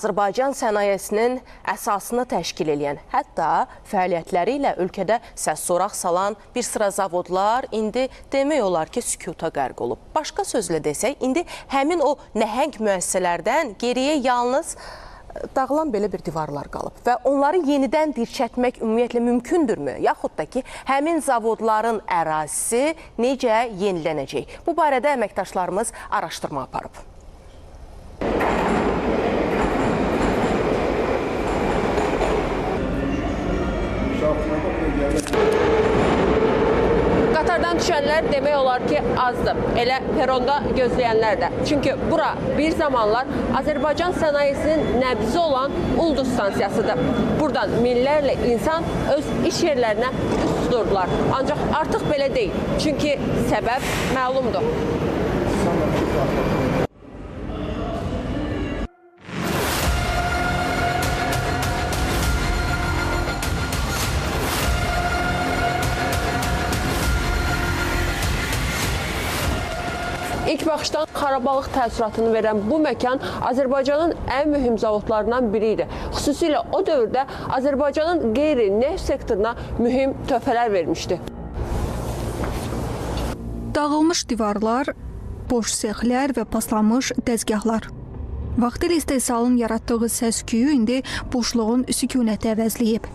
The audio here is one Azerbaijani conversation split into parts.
Azərbaycan sənayesinin əsasını təşkil edən, hətta fəaliyyətləri ilə ölkədə səs-soraq salan bir sıra zavodlar indi demək olar ki, sükuta qərq olub. Başqa sözlə desək, indi həmin o nəhəng müəssisələrdən geriyə yalnız dağılan belə bir divarlar qalıb və onları yenidən dirçətmək ümumiyyətlə mümkündürmü? Yaxud da ki, həmin zavodların ərazisi necə yenilənəcək? Bu barədə əməkdaşlarımız araşdırma aparıb. Qatardan düşənlər demək olar ki, azdır. Elə peronda gözləyənlər də. Çünki bura bir zamanlar Azərbaycan sənayesinin nəbzi olan Ulduz stansiyasıdır. Buradan minlərlə insan öz iş yerlərinə üst tuturdular. Ancaq artıq belə deyil. Çünki səbəb məlumdur. İlk baxışdan xarabalıq təəssüratını verən bu məkan Azərbaycanın ən mühüm zavodlarından biri idi. Xüsusilə o dövrdə Azərbaycanın qeyri-neft sektoruna mühüm töhfələr vermişdi. Dağılmış divarlar, boş sexlər və paslanmış dəzgahlar. Vaxtilə istehsalın yaratdığı səs-küyü indi boşluğun sükunəti əvəzləyib.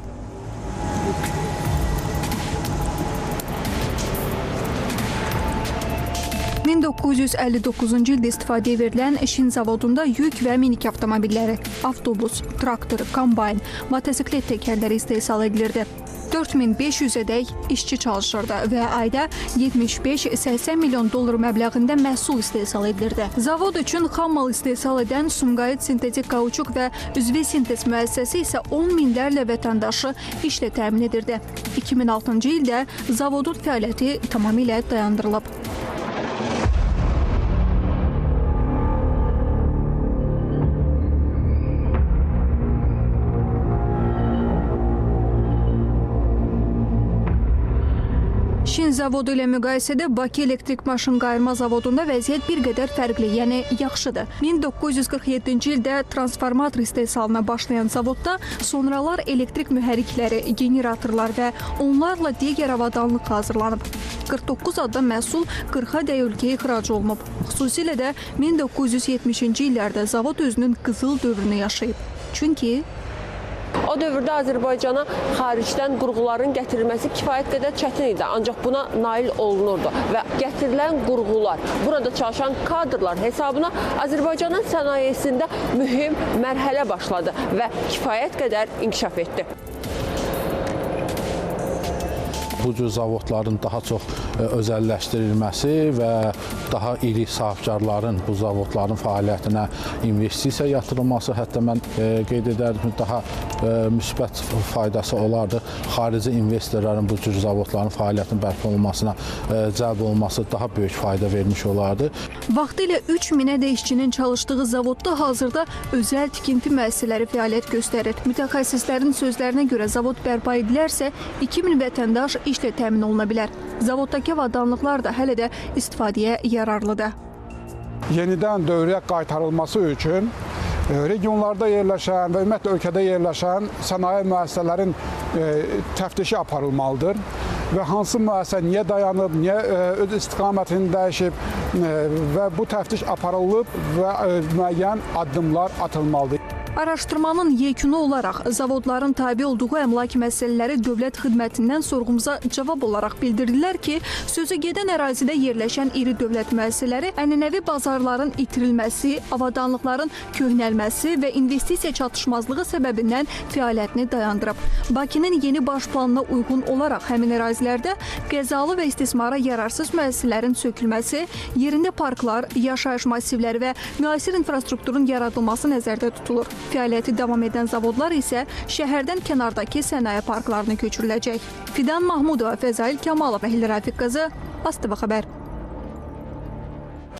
...1959-cu ildə istifadəyə verilən Şin zavodunda yük və minik avtomobilləri, avtobus, traktor, kombayn, motosiklet təkərləri istehsal edilirdi. 4500-ədək işçi çalışırdı və ayda 75-80 milyon dollar məbləğində məhsul istehsal edilirdi. Zavod üçün xam mal istehsal edən Sumqayıt Sintetik Kauçuk və Üzvi Sintez müəssisəsi isə 10 minlərlə vətəndaşı işlə təmin edirdi. 2006-cı ildə zavodun fəaliyyəti tamamilə dayandırılıb. Şin zavodu ilə müqayisədə Bakı elektrik maşın qayırma zavodunda vəziyyət bir qədər fərqli, yəni yaxşıdır. 1947-ci ildə transformator istehsalına başlayan zavodda sonralar elektrik mühərrikləri, generatorlar və onlarla digər avadanlıq hazırlanıb. 49 adda məhsul 40-a ölkəyə ixrac olunub. Xüsusilə də 1970-ci illərdə zavod özünün qızıl dövrünü yaşayıb. Çünki o dövrdə Azərbaycana xaricdən qurğuların gətirilməsi kifayət qədər çətin idi, ancaq buna nail olunurdu və gətirilən qurğular, burada çalışan kadrlar hesabına Azərbaycanın sənayesində mühüm mərhələ başladı və kifayət qədər inkişaf etdi. Bu cür zavodların daha çox özəlləşdirilməsi və daha iri sahibkarların bu zavodların fəaliyyətinə investisiya yatırılması, hətta mən qeyd edərdim, daha müsbət faydası olardı. Xarici investorların bu cür zavodların fəaliyyətinin bərpa olunmasına cəlb olması daha böyük fayda vermiş olardı. Vaxtilə 3000-ə işçinin çalışdığı zavodda hazırda özəl tikinti müəssisələri fəaliyyət göstərir. Mütəxəssislərin sözlərinə görə zavod bərpa edilərsə 2000 vətəndaş işlə təmin oluna bilər. Zavoddakı avadanlıqlar da hələ də istifadəyə yararlıdır. Yenidən dövrəyə qaytarılması üçün regionlarda yerləşən və ümumiyyətlə ölkədə yerləşən sənaye müəssisələrin təftişi aparılmalıdır və hansı müəssisə niyə dayanıb, niyə öz istiqamətini dəyişib və bu təftiş aparılıb və müəyyən addımlar atılmalıdır. Araşdırmanın yekunu olaraq zavodların tabi olduğu əmlak məsələləri dövlət xidmətindən sorğumuza cavab olaraq bildirdilər ki, sözü gedən ərazidə yerləşən iri dövlət müəssisələri ənənəvi bazarların itirilməsi, avadanlıqların köhnəlməsi və investisiya çatışmazlığı səbəbindən fəaliyyətini dayandırıb. Bakının yeni baş planına uyğun olaraq həmin ərazilərdə qəzalı və istismara yararsız müəssisələrin sökülməsi, yerində parklar, yaşayış massivləri və müasir infrastrukturun yaradılması nəzərdə tutulur. Fəaliyyəti davam edən zavodlar isə şəhərdən kənardakı sənaye parklarına köçürüləcək. Fidan Mahmudova, Fəzail Kamalov, Əhli Rafiq qızı, ASTV xəbər.